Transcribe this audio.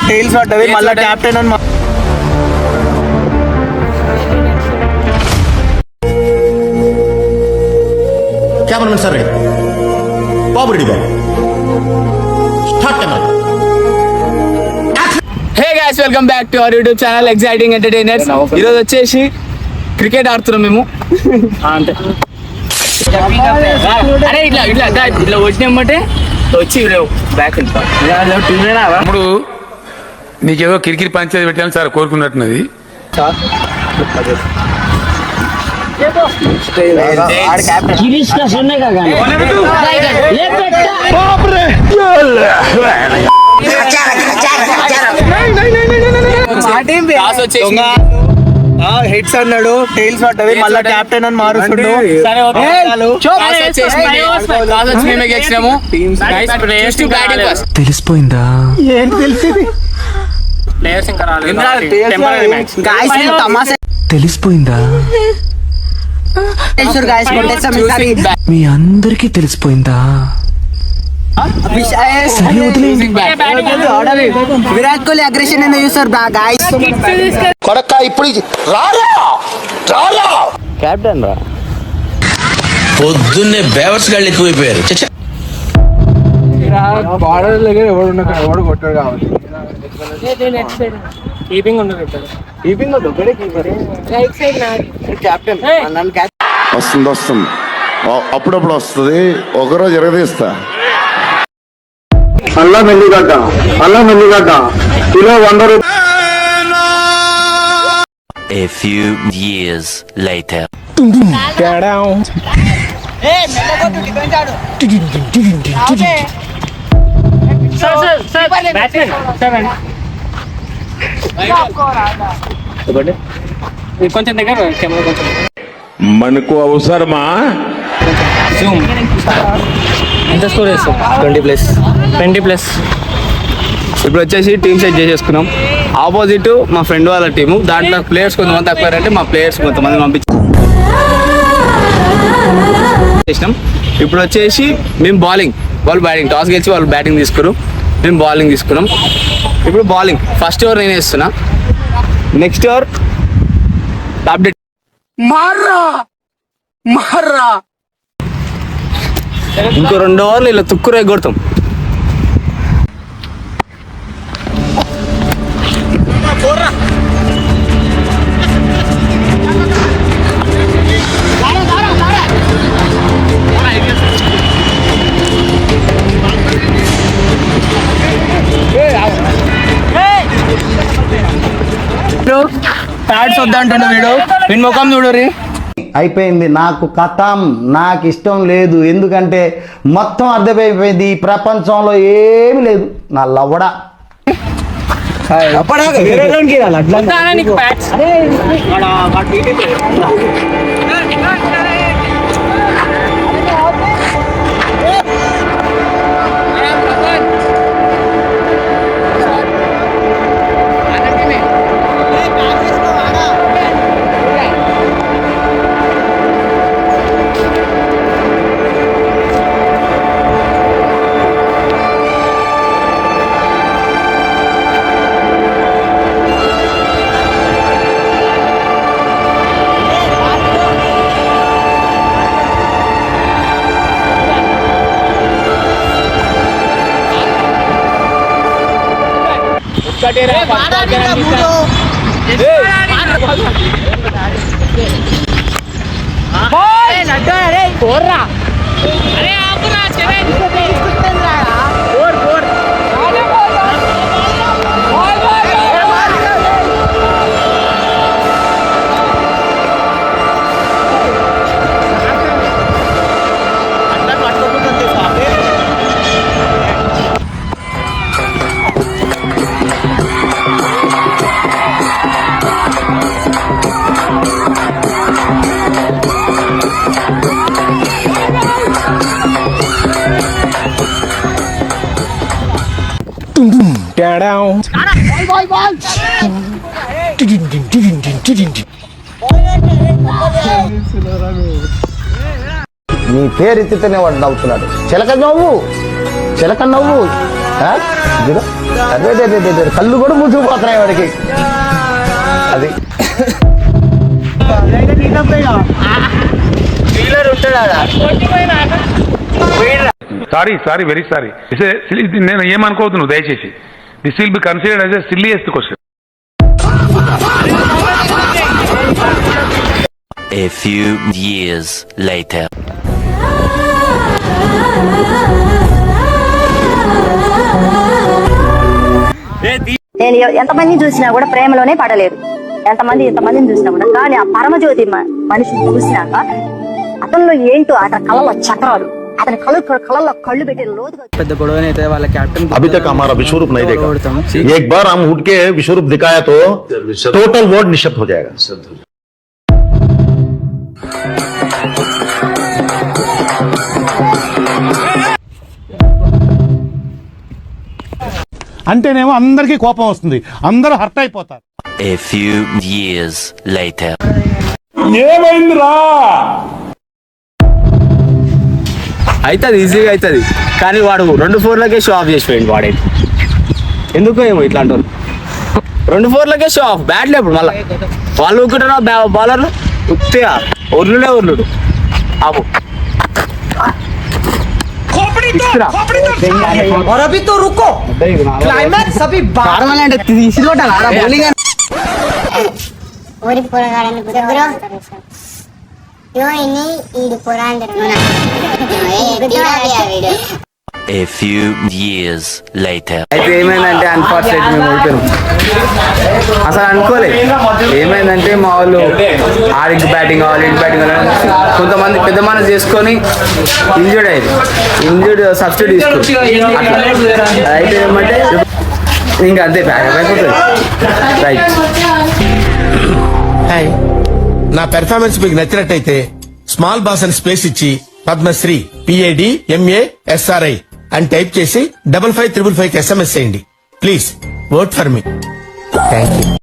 Tiles పడ్డవి మళ్ళీ captain అని cameraman sir ready Babu ready back start camera hey guys welcome back to our YouTube channel exciting entertainers. ఈరోజు వచ్చేసి cricket ఆడుతున్నాం మేము. అంతే అరే ఇట్లా ఇట్లా ఇట్లా వచ్చినామంటే వచ్చి బ్యాక్ ఇప్పుడు నీకేదో కిరికిరి పంచాయతీ పెట్టాలని సార్ కోరుకున్నట్టున్నది. హెడ్స్ అన్నాడు, టైల్స్ పడ్డవి మళ్ళీ కెప్టెన్ అని మారుస్తుండు. తెలిసిపోయిందా? ఏంటి తెలిసింది? తెలిసిపోయిందా? మీ అందరికీ తెలిసిపోయిందా? విరాట్ కోహ్లీ అగ్రెషన్ ఎందుకు చూస్తారు కొడక ఇప్పుడు కెప్టెన్ రా. పొద్దున్నే బేవర్స్ గాళ్ళు ఎక్కువైపోయారు. బార్డర్ దగ్గర ఎవడు కొట్టాడు కావాలి. వస్తుంది అప్పుడప్పుడు వస్తుంది. ఒకరోజు ఎరగదీస్తా. అల్లం ఎల్లిగడ్డ కిలో 100 రూపాయలు. A few years later. కొంచెం దగ్గర కెమెరా కొంచెం మనకు అవసరమా? ఎంత స్కోర్ వేస్తాం? 20+. ఇప్పుడు వచ్చేసి టీమ్ సెట్ చేసేసుకున్నాం. ఆపోజిట్ మా ఫ్రెండ్ వాళ్ళ టీము. దాంట్లో ప్లేయర్స్ కొంతమంది తక్కువారంటే మా ప్లేయర్స్ కొంతమంది పంపించేసినాం. ఇప్పుడు వచ్చేసి మేము బౌలింగ్, వాళ్ళు బ్యాటింగ్. టాస్ గెలిచి వాళ్ళు బ్యాటింగ్ తీసుకున్నారు, మేము బౌలింగ్ తీసుకున్నాం. ఇప్పుడు బౌలింగ్ ఫస్ట్ ఓవర్ నేను వేస్తున్నా. నెక్స్ట్ ఓవర్ అప్డేట్ మార్రా ఇంకో 2 ఓవర్లు ఇలా తుక్కు కొడతాం. ప్యాడ్స్ వద్దంటుండ వీడు ముఖం చూడరి. అయిపోయింది. నాకు కథం, నాకు ఇష్టం లేదు. ఎందుకంటే మొత్తం అర్థమైపోయింది. ఈ ప్రపంచంలో ఏమి లేదు. నా లవ్వడా నీ పేరు ఎత్తితేనే వాడు నవ్వుతున్నాడు. చిలక నవ్వు ఆ? ఇదిగో. అదే అదే అదే అదే. కళ్ళు కూడా మూసుకుపోతున్నాయి వాడికి. అది సారీ వెరీ సారీ. నేను ఏమనుకోవద్దు నువ్వు దయచేసి. This will be considered as a silliest question. A few years later. నేను ఎంతమందిని చూసినా కూడా ప్రేమలోనే పడలేదు. ఎంతమందిని చూసినా కూడా. కానీ ఆ పరమజ్యోతి మనిషిని చూసినాక అతనిలో ఏంటో అతని కళ్ళలో చక్రాలు, అతని కళ్ళల్లో కళ్ళు పెట్టి లోతుగా పెద్ద గొడవ అయితే వాళ్ళ కెప్టెన్ अभी तक हमारा विश्वरूप नहीं देखा. एक बार हम उठ के विश्वरूप दिखाया तो टोटल वर्ल्ड निशब्द हो जाएगा. అంటేనేమో అందరికీ కోపం వస్తుంది, అందరూ హర్ట్ అయిపోతారు. A few years later. ఏమైందిరా? అవుతుంది, ఈజీగా అవుతుంది. కానీ వాడు 2 4లకే షో ఆఫ్ చేసిపోయింది వాడైతే. ఎందుకో ఏమో ఇట్లాంటి వాళ్ళు 2 4లకే షో ఆఫ్. బ్యాట్లు ఎప్పుడు మళ్ళీ వాళ్ళు ఊకుంటున్నా బౌలర్లు ఉత్తిగా ఒర్లుడు ఆపు. और अभी तो रुको, क्लाइमैक्स अभी అంటే తీసి కొట్టాలి బౌలింగ్. ఊరి పొరగాడని గుర్తురా ini ఇది పొరాందరు A few years later. అయితే ఏమైందంటే అన్ఫార్చునేట్ మేము ఓడిపోయాం. అసలు అనుకోలేదు. ఏమైందంటే మా వాళ్ళు ఆడికి బ్యాటింగ్ కావాలి, ఇటు బ్యాటింగ్ కావాలి, కొంతమంది పెద్ద మనసు చేసుకొని ఇంజూర్డ్ అయ్యింది. ఇంజూర్డ్ సబ్స్టిట్యూట్ తీసుకుని అయితే ఏమంటే ఇంకా అంతే ప్యాకప్ అయిపోతుంది. రైట్. నా పెర్ఫార్మెన్స్ మీకు నచ్చినట్టయితే స్మాల్ బాస్ అని స్పేస్ ఇచ్చి పద్మశ్రీ PADMASRI అని టైప్ చేసి 5555 SMS చేయండి. Please vote for me. Thank you.